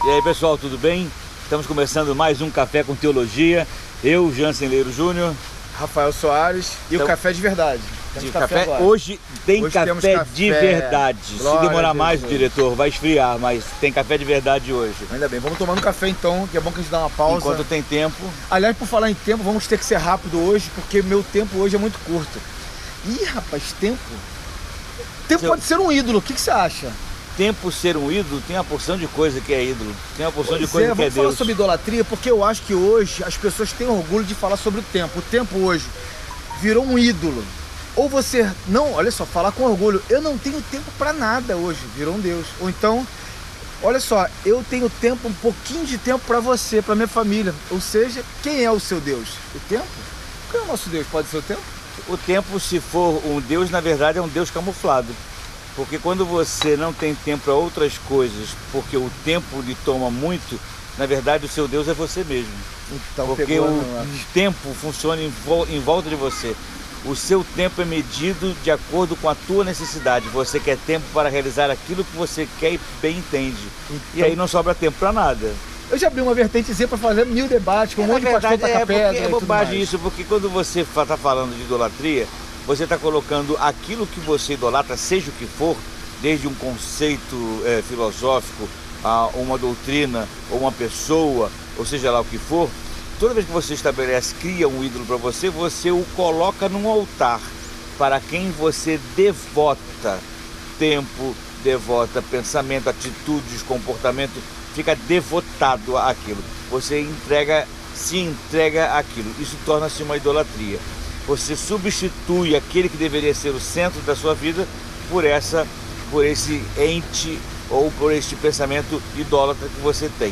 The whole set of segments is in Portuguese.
E aí pessoal, tudo bem? Estamos começando mais um Café com Teologia. Eu, Jansen Leiro Júnior, Rafael Soares e o café de verdade. De café. Hoje tem café de verdade. Glória Se demorar mais, o diretor vai esfriar, mas tem café de verdade hoje. Ainda bem, vamos tomando café então, que é bom que a gente dá uma pausa. Enquanto tem tempo. Aliás, por falar em tempo, vamos ter que ser rápido hoje, porque meu tempo hoje é muito curto. Ih, rapaz, tempo pode ser um ídolo, o que você acha? Tempo ser um ídolo, tem uma porção de coisa que é ídolo. Tem uma porção de coisa que é Deus. Vamos falar sobre idolatria, porque eu acho que hoje as pessoas têm orgulho de falar sobre o tempo. O tempo hoje virou um ídolo. Ou você, não, olha só, falar com orgulho, eu não tenho tempo para nada hoje, virou um Deus. Ou então, olha só, eu tenho tempo, um pouquinho de tempo para você, para minha família. Ou seja, quem é o seu Deus? O tempo? Quem é o nosso Deus? Pode ser o tempo? O tempo, se for um Deus, na verdade é um Deus camuflado. Porque quando você não tem tempo para outras coisas, porque o tempo lhe toma muito, na verdade o seu Deus é você mesmo. Então, porque o tempo funciona em volta de você. O seu tempo é medido de acordo com a tua necessidade. Você quer tempo para realizar aquilo que você quer e bem entende. Então, e aí não sobra tempo para nada. Eu já abri uma vertentezinha para fazer 1000 debates, com um monte de pastor taca pedra. É bobagem isso, porque quando você está falando de idolatria, você está colocando aquilo que você idolatra, seja o que for, desde um conceito filosófico, a uma doutrina, ou uma pessoa, ou seja lá o que for, toda vez que você estabelece, cria um ídolo para você, você o coloca num altar para quem você devota tempo, devota pensamento, atitudes, comportamento, fica devotado àquilo. Você se entrega àquilo. Isso torna-se uma idolatria. Você substitui aquele que deveria ser o centro da sua vida por esse ente ou por este pensamento idólatra que você tem.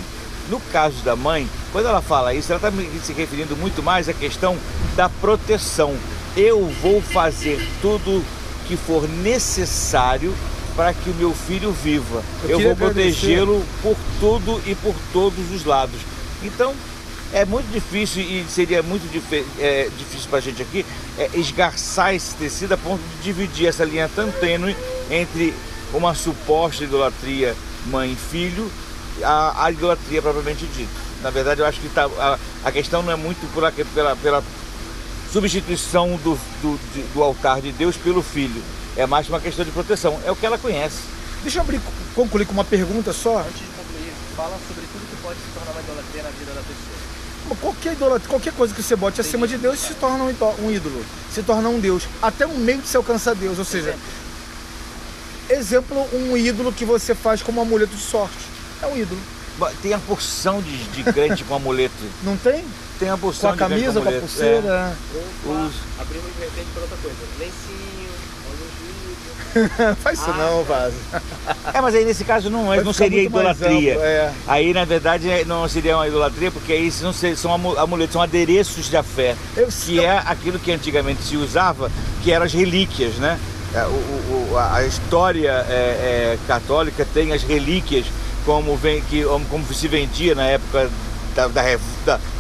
No caso da mãe, quando ela fala isso, ela está se referindo muito mais à questão da proteção. Eu vou fazer tudo que for necessário para que o meu filho viva. Eu vou protegê-lo por tudo e por todos os lados. Então, é muito difícil e seria muito difícil para a gente aqui esgarçar esse tecido a ponto de dividir essa linha tão tênue entre uma suposta idolatria mãe-filho e a idolatria propriamente dita. Na verdade, eu acho que a questão não é muito pela substituição do altar de Deus pelo filho. É mais uma questão de proteção. É o que ela conhece. Deixa eu concluir com uma pergunta só. Antes de concluir, fala sobre tudo que pode se tornar uma idolatria na vida da pessoa. Qualquer coisa que você bote acima de Deus se torna um ídolo, se torna um Deus, até um meio de se alcançar Deus. Ou seja, exemplo, um ídolo que você faz como um amuleto de sorte, é um ídolo. Tem a porção de crente com amuleto. Não tem? Tem a porção com a camisa, com a pulseira. Abrir uma vertente para outra coisa, lencinho, faz isso não, Vaz. Mas aí nesse caso não seria idolatria. Amplo, Aí na verdade não seria uma idolatria, porque aí são amuletos, são adereços da fé, que é aquilo que antigamente se usava, que eram as relíquias, né? A história católica tem as relíquias como se vendia na época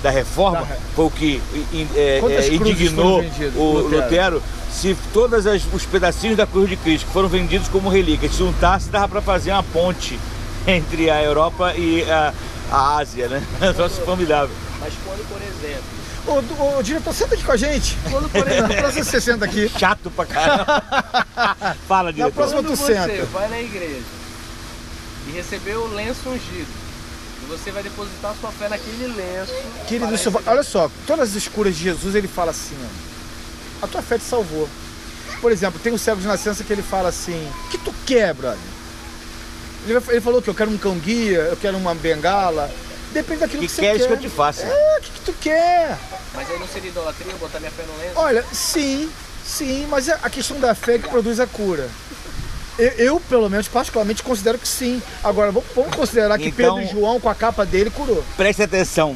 da reforma, foi o que indignou o Lutero. Se todos os pedacinhos da cruz de Cristo que foram vendidos como relíquias se juntasse, dava para fazer uma ponte entre a Europa e a Ásia, né? Só se formidável. Mas quando, por exemplo... Ô, diretor, senta aqui com a gente. Quando, por exemplo, na próxima você senta aqui. Chato pra caramba. Fala, diretor. Na próxima tu senta. Você vai na igreja e receber o lenço ungido, e você vai depositar sua fé naquele lenço. Querido, olha só, todas as curas de Jesus, ele fala assim, ó, a tua fé te salvou. Por exemplo, tem o cego de nascença que ele fala assim, o que tu quer, brother? Ele falou que eu quero um cão-guia, eu quero uma bengala. Depende daquilo que você quer. Que queres que eu te faça? O que tu quer? Mas aí não seria idolatria botar minha fé no lenço? Olha, sim, mas a questão da fé é que produz a cura. Eu, pelo menos, particularmente, considero que sim. Agora, vamos considerar que então, Pedro e João, com a capa dele, curou. Preste atenção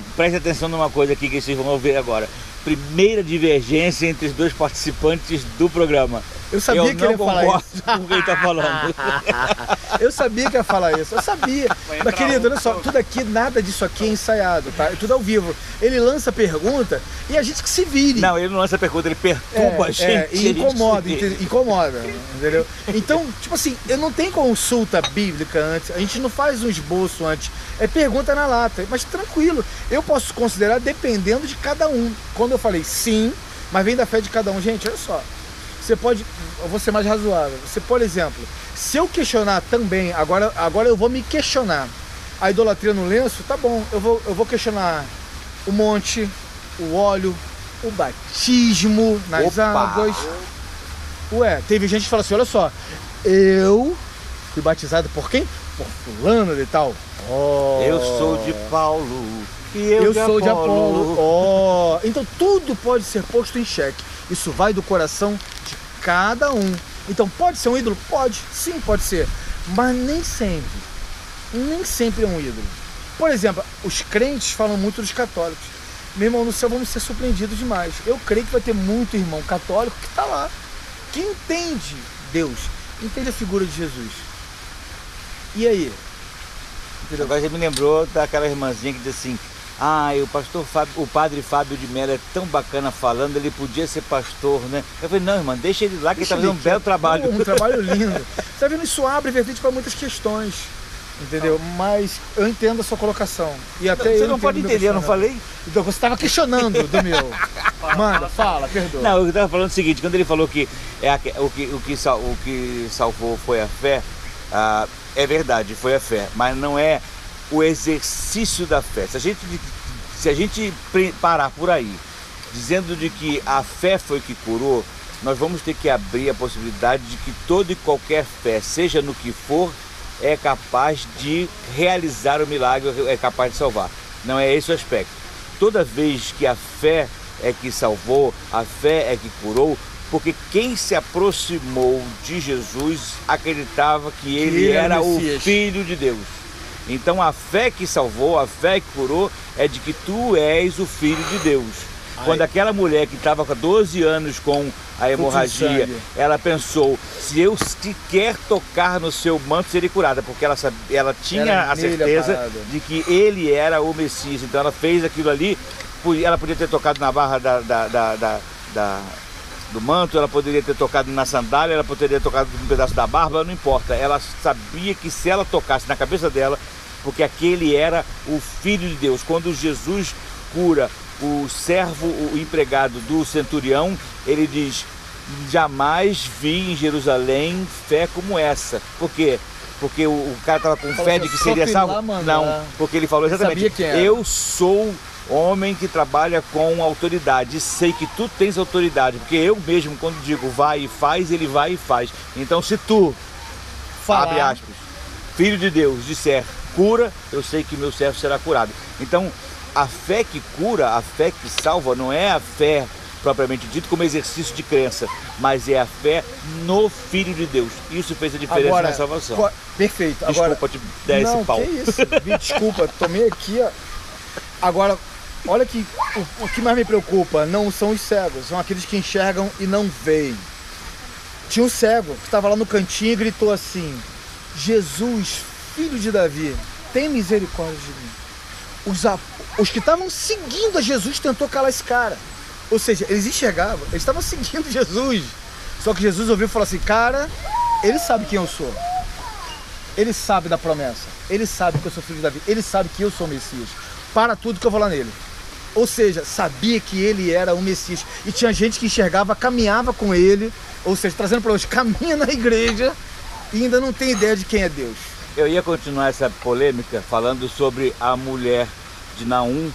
numa coisa aqui que vocês vão ver agora. Primeira divergência entre os dois participantes do programa. Eu sabia que ele ia falar isso. Com o que ele tá falando. Eu sabia que ia falar isso, eu sabia. Mas querido, olha só, tudo aqui, nada disso aqui é ensaiado, tá? É tudo ao vivo. Ele lança pergunta e a gente que se vire. Não, ele não lança pergunta, ele perturba a gente. E incomoda, incomoda, entendeu? Então, tipo assim, eu não tenho consulta bíblica antes, a gente não faz um esboço antes, é pergunta na lata, mas tranquilo, eu posso considerar dependendo de cada um. Quando eu falei sim, mas vem da fé de cada um, gente, olha só. Você pode, eu vou ser mais razoável. Você, por exemplo, se eu questionar também, agora eu vou me questionar a idolatria no lenço, tá bom, eu vou questionar o monte, o óleo, o batismo nas águas. Ué, teve gente que fala assim, olha só, eu fui batizado por quem? Por fulano e tal. Oh. Eu sou de Paulo e eu sou de Apolo. Oh. Então tudo pode ser posto em xeque. Isso vai do coração de cada um. Então pode ser um ídolo? Pode, sim, pode ser. Mas nem sempre. Nem sempre é um ídolo. Por exemplo, os crentes falam muito dos católicos. Meu irmão, no céu vamos ser surpreendidos demais. Eu creio que vai ter muito irmão católico que está lá, que entende Deus, entende a figura de Jesus. E aí? Entendeu? Agora você me lembrou daquela irmãzinha que diz assim: ah, o padre Fábio de Mello é tão bacana falando, ele podia ser pastor, né? Eu falei, não, irmã, deixa ele lá que ele está fazendo um belo trabalho. Um trabalho lindo. Tá vendo? Isso abre vertente para muitas questões, entendeu? Mas eu entendo a sua colocação. E até você não pode entender, eu não falei? Então você estava questionando do meu. Manda, fala, perdoa. Não, eu estava falando o seguinte, quando ele falou que o que salvou foi a fé, é verdade, foi a fé, mas não é o exercício da fé. Se a gente parar por aí, dizendo de que a fé foi que curou, nós vamos ter que abrir a possibilidade de que toda e qualquer fé, seja no que for, é capaz de realizar o milagre, é capaz de salvar. Não é esse o aspecto. Toda vez que a fé é que salvou, a fé é que curou, porque quem se aproximou de Jesus acreditava que ele era o Filho de Deus. Então a fé que salvou, a fé que curou, é de que tu és o Filho de Deus. Quando aquela mulher que estava com 12 anos com a hemorragia, ela pensou, se eu sequer tocar no seu manto, seria curada, porque ela tinha a certeza de que ele era o Messias. Então ela fez aquilo ali, ela podia ter tocado na barra do manto, ela poderia ter tocado na sandália, ela poderia ter tocado um pedaço da barba, não importa. Ela sabia que se ela tocasse na cabeça dela, porque aquele era o Filho de Deus. Quando Jesus cura o servo, o empregado do centurião, ele diz, jamais vi em Jerusalém fé como essa. Por quê? Porque o cara estava com fé de que seria salvo? Não, porque ele falou exatamente, eu sou homem que trabalha com autoridade, sei que tu tens autoridade, porque eu mesmo, quando digo vai e faz, ele vai e faz. Então se tu, abre aspas, Filho de Deus, disser cura, eu sei que meu servo será curado. Então a fé que cura, a fé que salva, não é a fé propriamente dito como exercício de crença, mas é a fé no Filho de Deus. Isso fez a diferença agora, na salvação. Perfeito. Desculpa te dar esse pau. Que isso? Desculpa, tomei aqui, ó. Agora, olha que o que mais me preocupa não são os cegos, são aqueles que enxergam e não veem. Tinha um cego que estava lá no cantinho e gritou assim, Jesus, Filho de Davi, tem misericórdia de mim. Os que estavam seguindo a Jesus tentou calar esse cara. Ou seja, eles enxergavam, eles estavam seguindo Jesus. Só que Jesus ouviu e falou assim, cara, ele sabe quem eu sou. Ele sabe da promessa. Ele sabe que eu sou filho de Davi. Ele sabe que eu sou o Messias. Para tudo que eu vou lá nele. Ou seja, sabia que ele era o Messias. E tinha gente que enxergava, caminhava com ele. Ou seja, trazendo para hoje, caminha na igreja e ainda não tem ideia de quem é Deus. Eu ia continuar essa polêmica falando sobre a mulher de Naum,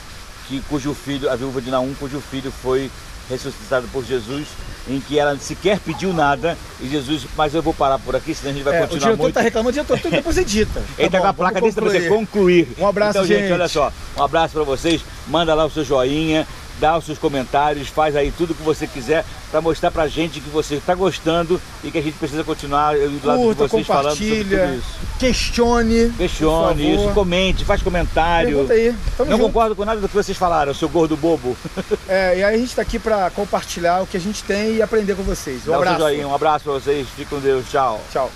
cujo filho, a viúva de Naum, cujo filho foi ressuscitado por Jesus, em que ela sequer pediu nada, e Jesus, mas eu vou parar por aqui, senão a gente vai continuar muito. O diretor está reclamando, o diretor depois edita. Ele está com a placa desse para você concluir. Um abraço, então, gente, olha só, um abraço para vocês, manda lá o seu joinha, dá os seus comentários, faz aí tudo o que você quiser, para mostrar pra gente que você está gostando e que a gente precisa continuar do lado de vocês falando sobre tudo isso. Questione isso, comente, faz comentário. Pergunta aí. Não concordo com nada do que vocês falaram, seu gordo bobo. E aí a gente tá aqui para compartilhar o que a gente tem e aprender com vocês. Um abraço. Um abraço para vocês, fique com Deus, tchau. Tchau.